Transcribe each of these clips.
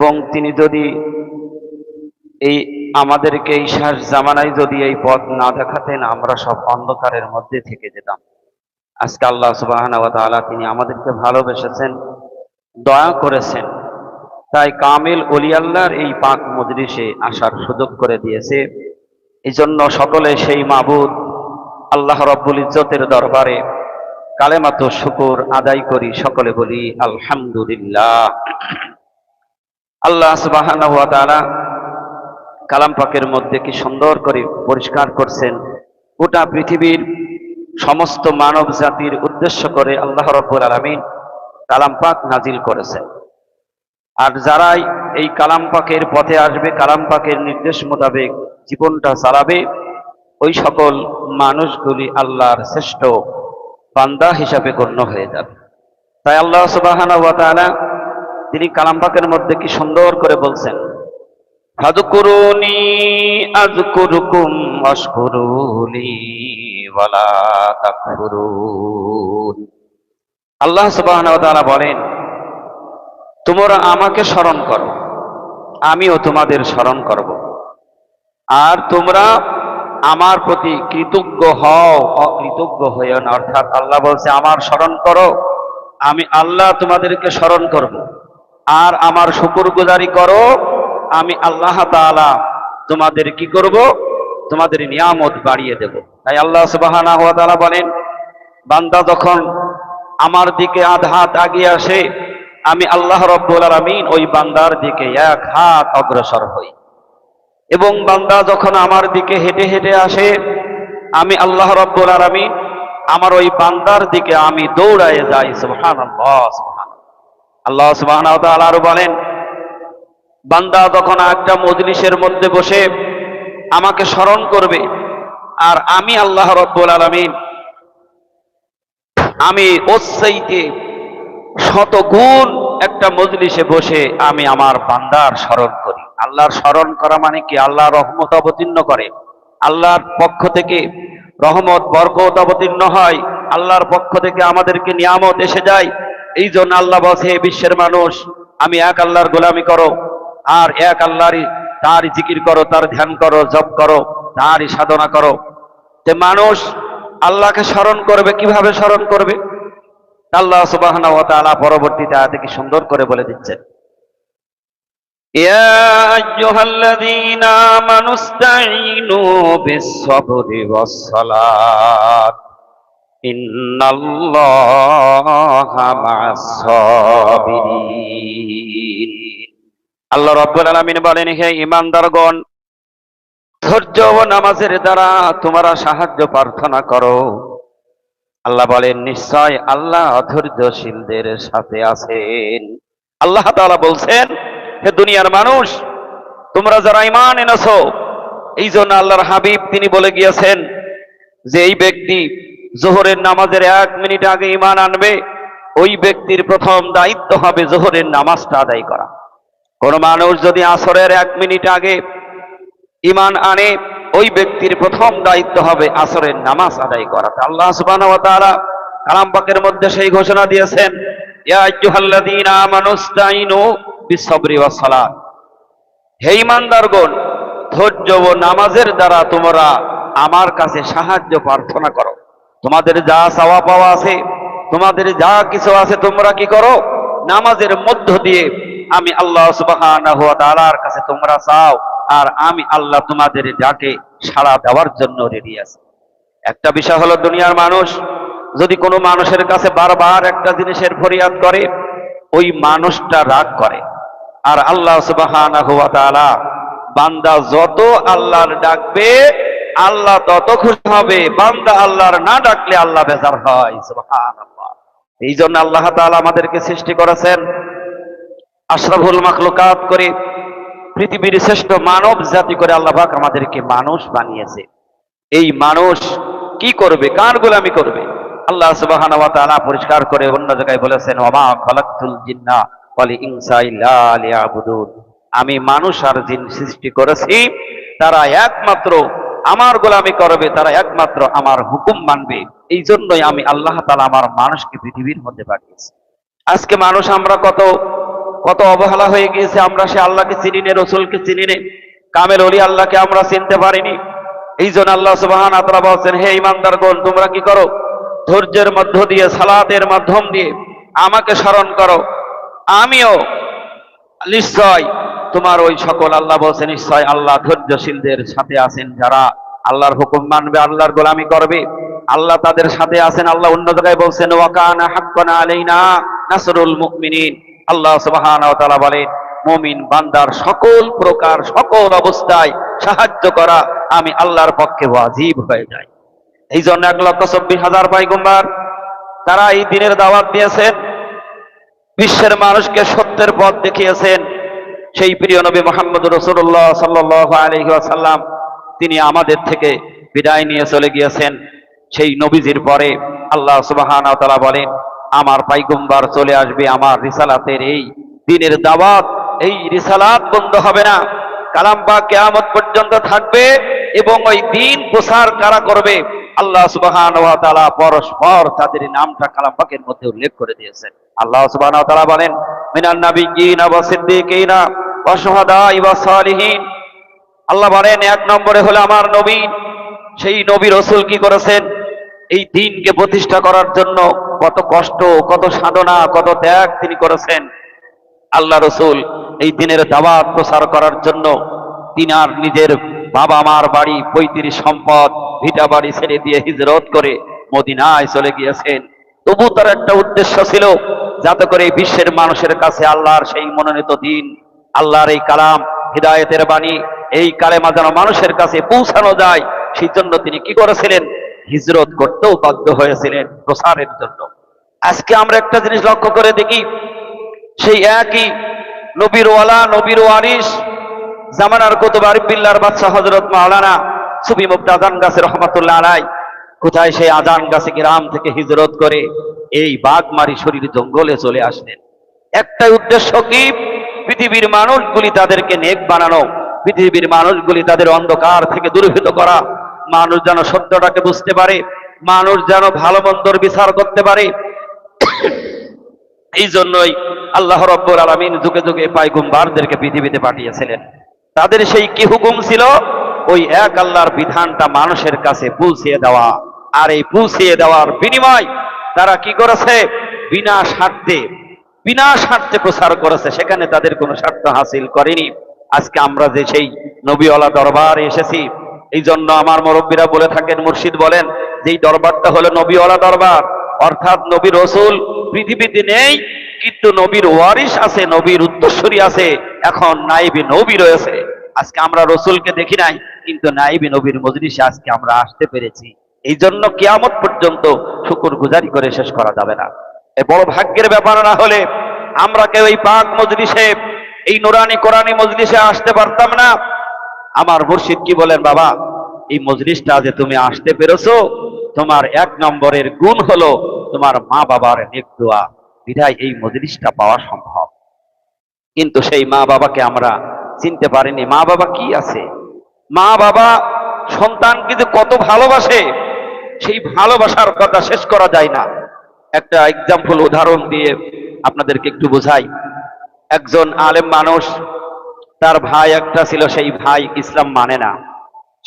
এবং তিনি যদি এই আমাদেরকে এই শেষ জামানায় যদি এই পথ না দেখাতেন, আমরা সব অন্ধকারের মধ্যে থেকে যেতাম। আজকে আল্লাহ সুবহানাহু ওয়া তাআলা তিনি আমাদেরকে ভালোবেসেছেন, দয়া করেছেন, তাই কামিল ওলি আল্লাহর এই পাক মজলিসে আসার সুযোগ করে দিয়েছে। এই জন্য সকলে সেই মাবুদ আল্লাহ রব্বুল ইজ্জতের দরবারে কালেমাতু শুকর আদায় করি, সকলে বলি আলহামদুলিল্লাহ। আল্লাহ সুবহানাহু ওয়া তাআলা কালাম পাকের মধ্যে কি সুন্দর করে পরিষ্কার করছেন, গোটা পৃথিবীর সমস্ত মানব জাতির উদ্দেশ্য করে আল্লাহ রাব্বুল আলামিন কালাম পাক নাজিল করেছেন। আর যারাই এই কালাম পাকের পথে আসবে, কালাম পাকের নির্দেশ মোতাবেক জীবনটা চালাবে, ওই সকল মানুষগুলি আল্লাহর শ্রেষ্ঠ বান্দা হিসাবে গণ্য হয়ে যাবে। তাই আল্লাহ সুবহানাহু ওয়া তাআলা তিনি কালাম পাকের মধ্যে কি সুন্দর করে বলছেন, ফাযকুরুনি আযকুরুকুম ওয়াশকুরুলি ওয়ালা তাকফুরুন। আল্লাহ সুবহানাহু ওয়া তাআলা বলেন, তোমরা আমাকে স্মরণ করো, আমিও তোমাদের স্মরণ করব, আর তোমরা আমার প্রতি কৃতজ্ঞ হও, অকৃতজ্ঞ হইও না। অর্থাৎ আল্লাহ বলছে আমার স্মরণ করো, আমি আল্লাহ তোমাদেরকে স্মরণ করব, আর আমার শুকরগুজারি করো, আমি আল্লাহ তাআলা তোমাদের কি করব, তোমাদের নিয়ামত বাড়িয়ে দেব। তাই আল্লাহ সুবহানাহু ওয়া তাআলা বলেন, বান্দা যখন আমার দিকে আধ হাত আগিয়ে আসে, আমি আল্লাহ রাব্বুল আলামিন ওই বান্দার দিকে এক হাত অগ্রসর হই, এবং বান্দা যখন আমার দিকে হেঁটে হেঁটে আসে, আমি আল্লাহ রাব্বুল আলামিন আমার ওই বান্দার দিকে আমি দৌড়ায় যাই। সুবহানাল্লাহ, সুবহানাল্লাহ। আল্লাহ সুবহানাহু ওয়া তাআলা আরো বলেন, বান্দা যখন একটা মজলিসের মধ্যে বসে আমাকে স্মরণ করবে, আর আমি আল্লাহ রাব্বুল আলামিন আমি ওর চাইতে শতগুণ একটা মজলিসে বসে আমি আমার বান্দার স্মরণ করি। আল্লাহর স্মরণ করা মানে কি? আল্লাহর রহমত অবতীর্ণ করে, আল্লাহর পক্ষ থেকে রহমত বরকত অবতীর্ণ হয়, আল্লাহর পক্ষ থেকে আমাদেরকে নিয়ামত এসে যায়। এই জন্য আল্লাহ বলছে, হে বিশ্বের মানুষ, আমি এক আল্লাহর গোলামি করো, আর এক আল্লাহরই তারই জিকির করো, তার ধ্যান করো, জপ করো, তারই সাধনা করো। যে মানুষ আল্লাহকে স্মরণ করবে, কিভাবে স্মরণ করবে? আল্লাহ সুবহানাহু ওয়া তাআলা পরবর্তীতে আয়াতে কি সুন্দর করে বলে দিচ্ছেন, ইয়া আইয়ুহাল্লাযীনা আমানুস্তাঈনু বিস-সাবরি ওয়াস-সালাত ইন্নাল্লাহা মা'আস-সাবিরিন। আল্লাহ রাব্বুল আলামিন বলেন, হে ঈমানদারগণ, ধৈর্য ও নামাজের দ্বারা তোমরা সাহায্য প্রার্থনা করো। আল্লাহ বলেন, নিশ্চয় আল্লাহ ধৈর্যশীলদের সাথে আছেন। আল্লাহ তাআলা বলছেন, হে দুনিয়ার মানুষ, তোমরা যারা ঈমান এনেছো, এই জন্য আল্লাহর হাবিব তিনি বলে গিয়েছেন যে এই ব্যক্তি যোহরের নামাজের 1 মিনিট আগে ঈমান আনবে, ওই ব্যক্তির প্রথম দায়িত্ব হবে যোহরের নামাজটা আদায় করা। কোন মানুষ যদি আসরের 1 মিনিট আগে ঈমান আনে, ওই ব্যক্তির প্রথম দায়িত্ব হবে আসরের নামাজ আদায় করা। আল্লাহ সুবহানাহু ওয়া তাআলা কালাম পাকের মধ্যে সেই ঘোষণা দিয়েছেন, ইয়া আইয়ুহাল্লাযীনা আমানুস্তাঈনু বিস-সাবরি ওয়াস-সালাত। হে ঈমানদারগণ, ধৈর্য ও নামাজের দ্বারা তোমরা আমার কাছে সাহায্য প্রার্থনা করো। তোমাদের যা চাওয়া পাওয়া আছে, তোমাদের যা কিছু আছে, তোমরা কি করো? নামাজের মধ্য দিয়ে আমি আল্লাহ সুবহানাহু ওয়া তাআলার কাছে তোমরা চাও, আর আমি আল্লাহ তোমাদের ডাকে সাড়া দেওয়ার জন্য রেডি আছি। একটা বিষয় হলো, দুনিয়ার মানুষ যদি কোনো মানুষের কাছে বারবার একটা জিনিসের ফরিয়াদ করে, ওই মানুষটা রাগ করে। আর আল্লাহ সুবহানাহু ওয়া তাআলা বান্দা যত আল্লাহর ডাকবে, আল্লাহ তত খুশি হবে। বান্দা আল্লাহর না ডাকলে আল্লাহ বেজার হয়। সুবহানাল্লাহ। এই জন্য আল্লাহ তাআলা আমাদেরকে সৃষ্টি করেছেন আশরাফুল মাখলুকাত করে, পৃথিবীর শ্রেষ্ঠ মানব জাতি করে আল্লাহ পাক আমাদেরকে মানুষ বানিয়েছে। এই মানুষ কি করবে? কার গোলামি করবে? আল্লাহ সুবহানাহু ওয়া তাআলা পরিষ্কার করে অন্য জায়গায় বলেছেন, ওয়া মা খালাকতুল জিন্না ওয়াল ইনসা ইল্লা লিয়াবুদুন। আমি মানুষ আর জিন সৃষ্টি করেছি, তারা একমাত্র আমার গোলামি করবে, তারা একমাত্র আমার হুকুম মানবে। এই জন্যই আমি আল্লাহ তাআলা আমার মানুষকে পৃথিবীর মধ্যে পাঠিয়েছি। আজকে মানুষ আমরা কত কত অবহেলা হয়ে গিয়েছে, আমরা সে আল্লাহকে চিনি নে, রসুলকে চিনি নে, কামেল অলি আল্লাহকে আমরা চিনতে পারিনি। এই জন্য আল্লাহ সুবহানাহু ওয়া তাআলা বলছেন, হে ঈমানদারগণ, তোমরা কি করো? ধৈর্যের মধ্য দিয়ে, সালাতের মাধ্যম দিয়ে আমাকে স্মরণ করো, আমিও নিশ্চয় তোমার ওই সকল, আল্লাহ বলছেন নিশ্চয় আল্লাহ ধৈর্যশীলদের সাথে আছেন, যারা আল্লাহর হুকুম মানবে, আল্লাহর গোলামি করবে, আল্লাহ তাদের সাথে আছেন। আল্লাহ অন্য জায়গায় বলছেন, ওয়া কানা হাক্কান আলাইনা নাসরুল মুমিনিন। আল্লাহ সুবহানাহু ওয়া তাআলা বলেন, মুমিন বান্দার সকল প্রকার সকল অবস্থায় সাহায্য করা আমি আল্লাহর পক্ষে ওয়াজিব হয়ে যায়। এই জন্য 1,24,000 পয়গম্বর তারা এই দিনের দাওয়াত দিয়েছেন, বিশ্বের মানুষকে সত্যের পথ দেখিয়েছেন। সেই প্রিয় নবী মুহাম্মদ রাসূলুল্লাহ সাল্লাল্লাহু আলাইহি ওয়াসাল্লাম তিনি আমাদের থেকে বিদায় নিয়ে চলে গিয়েছেন। সেই নবীজির পরে আল্লাহ সুবহানাহু ওয়া তাআলা বলেন, আমার পয়গম্বর চলে আসবে, আমার রিসালাতের এই দিনের দাওয়াত, এই রিসালাত বন্ধ হবে না, কালাম পাক কিয়ামত পর্যন্ত থাকবে। এবং ওই দিন প্রচার কারা করবে, আল্লাহ সুবহানাহু ওয়া তাআলা পরস্পর তাদের নামটা কালাম পাকের মধ্যে উল্লেখ করে দিয়েছেন। আল্লাহ সুবহানাহু ওয়া তাআলা বলেন, মিনান নাবিয়্যিনা ওয়া সিদ্দীকিনা ওয়া শুহাদাই ওয়া সালিহিন। আল্লাহ বলেন, এক নম্বরে হলো আমার নবী। সেই নবী রসুল কি করেছেন? এই দিনকে প্রতিষ্ঠা করার জন্য কত কষ্ট, কত সাধনা, কত ত্যাগ তিনি করেছেন। আল্লাহ রসুল এই দিনের দাওয়াত প্রচার করার জন্য তিনি আর নিজের বাবা মার বাড়ি, পৈতৃক সম্পদ, ভিটা বাড়ি ছেড়ে দিয়ে হিজরত করে মদিনায় চলে গিয়েছেন। তবু তার একটা উদ্দেশ্য ছিল, যাতে করে এই বিশ্বের মানুষের কাছে আল্লাহর সেই মনোনীত দিন, আল্লাহর এই কালাম, হিদায়েতের বাণী, এই কালেমা যেন মানুষের কাছে পৌঁছানো যায়। সেই জন্য তিনি কি করেছিলেন? হিজরত করতেও বাধ্য হয়েছিলেন প্রসারের জন্য। আজকে আমরা একটা জিনিস লক্ষ্য করে দেখি, সেই একই নবীর ওয়ালা, নবীর ওয়ারিস, জামানার কুতুব আরিফ বিল্লাহর বাদশাহ হযরত মাওলানা সুফি মুফতি আযান গাছী রহমাতুল্লাহ আলাইহি কোথায় সেই আযান গাছী গ্রাম থেকে হিজরত করে এই বাগমারি শরীর জঙ্গলে চলে আসলেন। একটাই উদ্দেশ্য কি? পৃথিবীর মানুষগুলি তাদেরকে নেক বানানো, পৃথিবীর মানুষগুলি তাদের অন্ধকার থেকে দূরীভূত করা, মানুষ যেন সত্যটাকে বুঝতে পারে, মানুষ যেন ভালো মন্দর বিচার করতে পারে। এই জন্যই আল্লাহ রাব্বুল আলামিন যুগে যুগে পয়গম্বরদেরকে পৃথিবীতে পাঠিয়েছিলেন। তাদের সেই কি হুকুম ছিল? ওই এক আল্লাহর বিধানটা মানুষের কাছে পৌঁছিয়ে দেওয়া। আর এই পৌঁছিয়ে দেওয়ার বিনিময় তারা কি করেছে? বিনা স্বার্থে প্রচার করেছে, সেখানে তাদের কোনো স্বার্থ হাসিল করেনি। আজকে আমরা যে সেই নবীওয়ালা দরবারে এসেছি, এই জন্য আমার মুরব্বীরা বলে থাকেন, মুর্শিদ বলেন যে এই দরবারটা হলো নবীওয়ালা দরবার, অর্থাৎ নবী রসুল পৃথিবীতে নেই, কিন্তু নবীর ওয়ারিস আছে, নবীর উত্তরসূরি আছে, এখন নাইবি নবী রয়েছে। আজকে আমরা রসুলকে দেখি নাই, কিন্তু নাইবি নবীর মজলিসে আজকে আমরা আসতে পেরেছি। এই জন্য কিয়ামত পর্যন্ত শুকরগুজারি করে শেষ করা যাবে না। এ বড় ভাগ্যের ব্যাপার, না হলে আমরা কেউ এই পাক মজলিসে, এই নুরানি কোরআনী মজলিসে আসতে পারতাম না। আমার মুর্শিদ কি বলেন, বাবা এই মজলিসটা যে তুমি আসতে পেরেছো, তোমার এক নম্বরের গুণ হলো তোমার মা বাবার নেক দোয়া, বিধায় এই মজলিসটা পাওয়া সম্ভব। কিন্তু সেই মা বাবাকে আমরা চিনতে পারিনি। মা বাবা কি আছে? মা বাবা সন্তানকে যে কত ভালোবাসে, সেই ভালোবাসার কথা শেষ করা যায় না। একটা এক্সাম্পল, উদাহরণ দিয়ে আপনাদেরকে একটু বোঝাই। একজন আলেম মানুষ, তার ভাই একটা ছিল, সেই ভাই ইসলাম মানে না,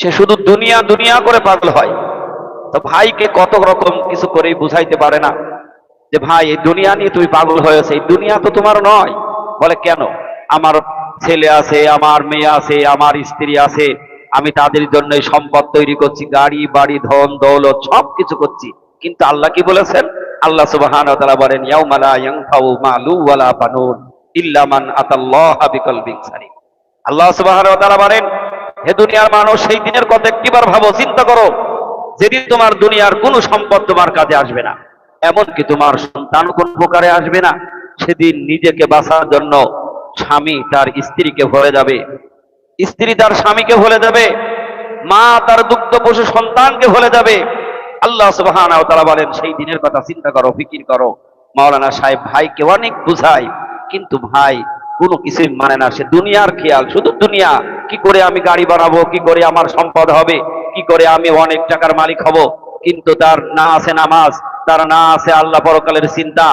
সে শুধু দুনিয়া দুনিয়া করে পাগল হয়। তো ভাইকে কত রকম কিছু করেই বুঝাইতে পারে না যে ভাই এই দুনিয়া নিয়ে তুমি পাগল হয়েছে, এই দুনিয়া তো তোমার নয়। বলে কেন? আমার ছেলে আছে, আমার মেয়ে আছে, আমার স্ত্রী আছে, আমি তাদের জন্য সম্পদ তৈরি করছি, গাড়ি বাড়ি ধন দৌলত সব কিছু করছি, কিন্তু আল্লাহ কি বলেছেন? আল্লাহ সুবহানাহু ওয়া তাআলা বলেন, ইয়াউমা লা ইয়ানফাউ মালু ওয়ালা বানুন ইল্লা মান আতাল্লাহা বিকলবিন সালিম। আল্লাহ সুবহানাহু ওয়া তাআলা বলেন, হে দুনিয়ার মানুষ, সেই দিনের কথা একটিবার ভাবো, চিন্তা করো, যেদিন তোমার দুনিয়ার কোনো সম্পদ তোমার কাজে আসবে না, এমনকি তোমার সন্তান কোন প্রকারে আসবে না। সেদিন নিজেকে বাঁচার জন্য স্বামী তার স্ত্রীকে ভুলে যাবে, স্ত্রী তার স্বামীকে ভুলে যাবে, মা তার দুগ্ধ পশু সন্তানকে ভুলে যাবে। আল্লাহ সুবহানাহু ওয়া তাআলা বলেন, সেই দিনের কথা চিন্তা করো, ফিকির করো। মাওলানা সাহেব ভাইকে অনেক বুঝায়, কিন্তু ভাই কোনো কিছুই মানে না, সে দুনিয়ার খেয়াল, শুধু দুনিয়া। কি করে আমি গাড়ি বানাবো, কি করে আমার সম্পদ হবে, কি করে আমি অনেক টাকার মালিক হব। কিন্তু তার না আছে নামাজ, তার না আছে আল্লাহ পরকালের চিন্তা।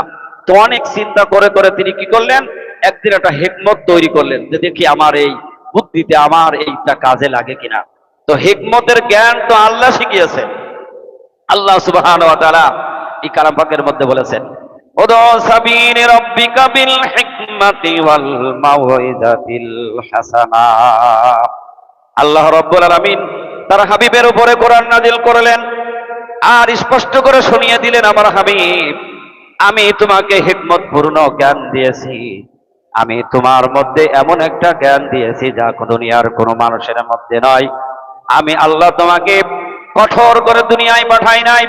তো অনেক চিন্তা করে করে তিনি কি করলেন? একদিন একটা হিকমত তৈরি করলেন যে দেখি আমার এই বুদ্ধিতে আমার এইটা কাজে লাগে কিনা। তো হিকমতের জ্ঞান তো আল্লাহ শিখিয়েছেন। আল্লাহ সুবহানাহু ওয়া তাআলা এই কালাম পাকের মধ্যে বলেছেন, উদউ সাবিলি রাব্বিকা বিল হিকমাতি ওয়াল মাউইযাতিল হাসানা। আল্লাহ রাব্বুল আলামিন তার হাবিবের উপরে কোরআন নাজিল করলেন আর স্পষ্ট করে শুনিয়ে দিলেন, আমার হাবিব, আমি তোমাকে হিকমতপূর্ণ জ্ঞান দিয়েছি। আমি তোমার মধ্যে এমন একটা জ্ঞান দিয়েছি যা দুনিয়ার কোনো মানুষের মধ্যে নয়। আমি আল্লাহ তোমাকে কঠোর করে দুনিয়ায় পাঠাই নাই।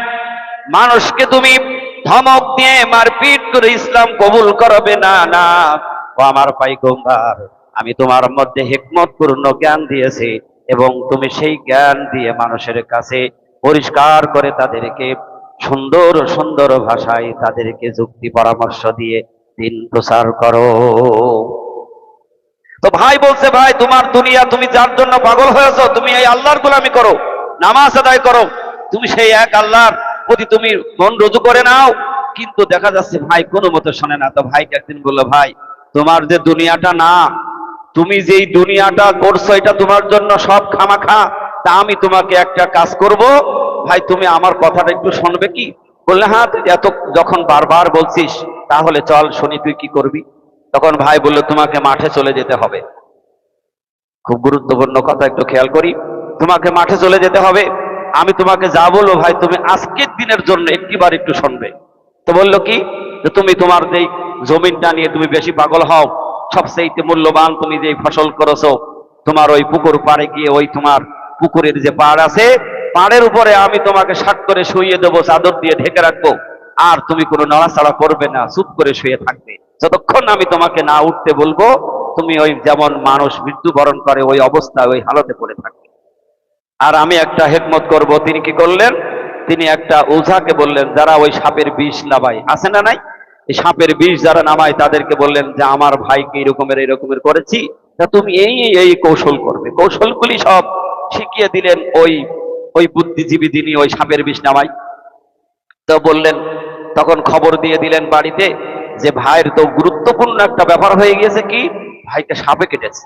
মানুষকে তুমি ধমক দিয়ে মারপিট করে ইসলাম কবুল করবে না, না। ও আমার পয়গম্বর, আমি তোমার মধ্যে হিকমতপূর্ণ জ্ঞান দিয়েছি এবং তুমি সেই জ্ঞান দিয়ে মানুষের কাছে পরিষ্কার করে তাদেরকে সুন্দর সুন্দর ভাষায় তাদেরকে যুক্তি পরামর্শ দিয়ে দিন প্রচার করো। তো ভাই বলছে, ভাই তোমার দুনিয়া, তুমি যার জন্য পাগল হয়েছো, তুমি এই আল্লাহর গোলামি করো, নামাজ আদায় করো, তুমি সেই এক আল্লাহর প্রতি তুমি মন রুজু করে নাও। কিন্তু দেখা যাচ্ছে ভাই কোনো মতে শোনে না। তো ভাইকে একদিন বললো, ভাই তোমার যে দুনিয়াটা না, তুমি যেই দুনিয়াটা করছো এটা তোমার জন্য সব খামাখা। তা আমি তোমাকে একটা কাজ করব, ভাই তুমি আমার কথাটা একটু শুনবে কি? বললে, হ্যাঁ তুই এত যখন বারবার বলছিস তাহলে চল শুনি, তুই কি করবি? তখন ভাই বললো, তোমাকে মাঠে চলে যেতে হবে। খুব গুরুত্বপূর্ণ কথা, একটু খেয়াল করি। তোমাকে মাঠে চলে যেতে হবে, আমি তোমাকে যা বলবো ভাই তুমি আজকের দিনের জন্য একটিবার একটু শুনবে। তো বললো কি, যে তুমি তোমার যেই জমিনটা নিয়ে তুমি বেশি পাগল হও, সবচেয়ে মূল্যবান তুমি যে ফসল করেছো, তোমার ওই পুকুর পাড়ে গিয়ে ওই তোমার পুকুরের যে পাড় আছে, পাড়ের উপরে আমি তোমাকে শাক করে শুইয়ে দেবো, চাদর দিয়ে ঢেকে রাখবো, আর তুমি কোনো নড়াচড়া করবে না, চুপ করে শুয়ে থাকবে। যতক্ষণ আমি তোমাকে না উঠতে বলবো, তুমি ওই যেমন মানুষ মৃত্যুবরণ করে ওই অবস্থায় ওই হালতে পড়ে থাকবে। আর আমি একটা হিকমত করব। তিনি কি করলেন? তিনি একটা ওঝাকে বললেন, যারা ওই সাপের বিষ নামায়, আছে না নাই, এই সাপের বিষ যারা নামায় তাদেরকে বললেন যে আমার ভাইকে এরকমের করেছি, তা তুমি এই এই কৌশল করবে। কৌশলগুলি সব শিখিয়ে দিলেন ওই ওই বুদ্ধিজীবী যিনি ওই সাপের বিষ নামায়। তো বললেন, তখন খবর দিয়ে দিলেন বাড়িতে যে ভাইয়ের তো গুরুত্বপূর্ণ একটা ব্যাপার হয়ে গিয়েছে, কি ভাইকে সাপে কেটেছে।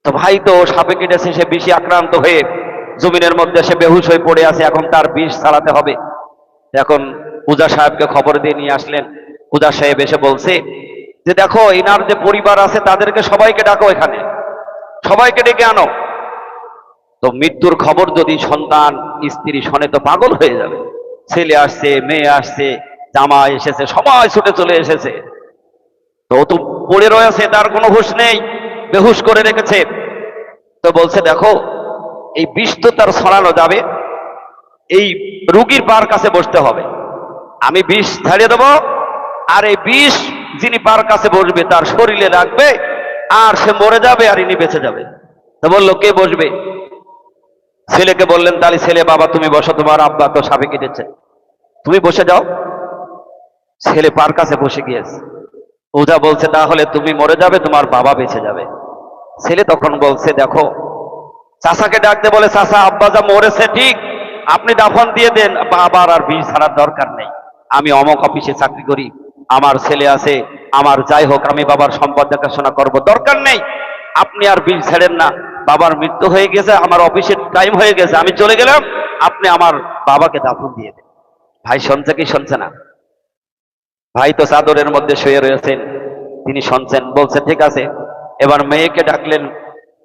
তো ভাই তো সাপে কেটেছে, সে বিষে আক্রান্ত হয়ে জমিনের মধ্যে সে বেহুশ হয়ে পড়ে আছে, এখন তার বিষ ছাড়াতে হবে। এখন পূজা সাহেবকে খবর দিয়ে নিয়ে আসলেন। পূজা সাহেব এসে বলছে যে দেখো, এনার যে পরিবার আছে তাদেরকে সবাইকে ডাকো, এখানে সবাইকে ডেকে আনো। তো মৃত্যুর খবর যদি সন্তান স্ত্রী শোনে তো পাগল হয়ে যাবে। ছেলে আসছে, মেয়ে আসছে, জামাই এসেছে, সবাই ছুটে চলে এসেছে। তো ও তো পড়ে রয়েছে, তার কোনো হুঁশ নেই, বেহুশ করে রেখেছে। তো বলছে দেখো, এই বিষ তো তার ছড়ানো যাবে, এই রুগীর পার কাছে বসতে হবে, আমি বিষ ছাড়িয়ে দেবো, আর এই বিষ যিনি পার কাছে বসবে তার শরীরে লাগবে, আর সে মরে যাবে আর ইনি বেঁচে যাবে। তো বললো, কে বসবে? ছেলেকে বললেন, তাহলে ছেলে, বাবা তুমি বসো, তোমার আব্বা তো সাপে কেটেছে, তুমি বসে যাও। ছেলে পার কাছে বসে গিয়েছে। ওঝা বলছে, তাহলে তুমি মরে যাবে, তোমার বাবা বেঁচে যাবে। ছেলে তখন বলছে, দেখো, চাচাকে ডাকতে বলে, চাচা আব্বা যা মরেছে ঠিক, আপনি দাফন দিয়ে দেন, বাবার আর বিষ ছাড়ার দরকার নেই। আমি অমক অফিসে চাকরি করি, আমার ছেলে আছে, আমার যাই হোক, আমি বাবার সম্পদ দেখাশোনা করবো, দরকার নেই, আপনি আর বিষ ছেড়েন না। বাবার মৃত্যু হয়ে গেছে, আমার অফিসের টাইম হয়ে গেছে, আমি চলে গেলাম, আপনি আমার বাবাকে দাফন দিয়ে দেন। ভাই শুনছে কি শুনছে না? ভাই তো চাদরের মধ্যে শুয়ে রয়েছেন, তিনি শুনছেন। বলছে ঠিক আছে। এবার মেয়েকে ডাকলেন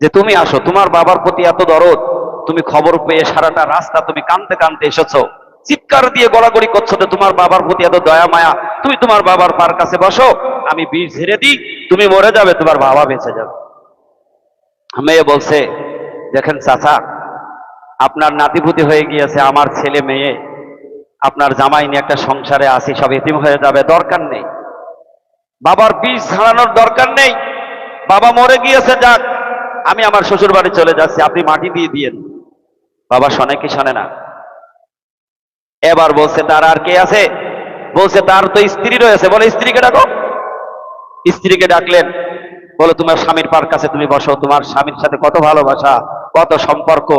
যে তুমি আসো, তোমার বাবার প্রতি এত দরদ, তুমি খবর পেয়ে সারাটা রাস্তা তুমি কাঁদতে কাঁদতে এসেছো, চিৎকার দিয়ে গড়াগড়ি করছো, তো তোমার বাবার প্রতি এত দয়া মায়া, তুমি তোমার বাবার পার কাছে বসো, আমি বিষ ঝেড়ে দিই, তুমি মরে যাবে, তোমার বাবা বেঁচে যাবে। মেয়ে বলছে, দেখেন চাচা, আপনার নাতিপুতি হয়ে গিয়েছে, আমার ছেলে মেয়ে, আপনার জামাই নিয়ে একটা সংসারে আসি, সব এতিম হয়ে যাবে, দরকার নেই, বাবার বিষ ছাড়ানোর দরকার নেই, বাবা মরে গিয়েছে, যাক, আমি আমার শ্বশুর বাড়ি চলে যাচ্ছি, আপনি মাটি দিয়ে দিয়েন। বাবা শোনে কি শোনে না? এবার বলছে, তার আর কে আছে? বলছে, তার তো স্ত্রী রয়েছে। বলে, স্ত্রীকে ডাকো। স্ত্রীকে ডাকলেন, বলো তোমার স্বামীর পার কাছে তুমি বসো, তোমার স্বামীর সাথে কত ভালোবাসা, কত সম্পর্ক,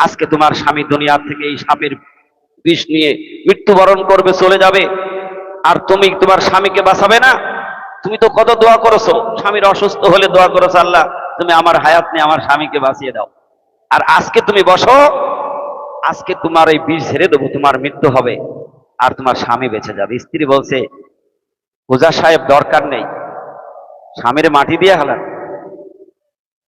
আজকে তোমার স্বামী দুনিয়া থেকে এই সাপের বিষ নিয়ে মৃত্যুবরণ করবে, চলে যাবে, আর তুমি তোমার স্বামীকে বাঁচাবে না। তুমি তো কত দোয়া করেছো, স্বামীর অসুস্থ হলে দোয়া করেছো, আল্লাহ তুমি আমার হায়াত নিয়ে আমার স্বামীকে বাঁচিয়ে দাও। আর আজকে তুমি বসো, আজকে তোমার এই বিষ ছেড়ে দেবো, তোমার মৃত্যু হবে আর তোমার স্বামী বেঁচে যাবে। স্ত্রী বলছে, ওজা সাহেব দরকার নেই, স্বামীর মাটি দিয়ে হালান।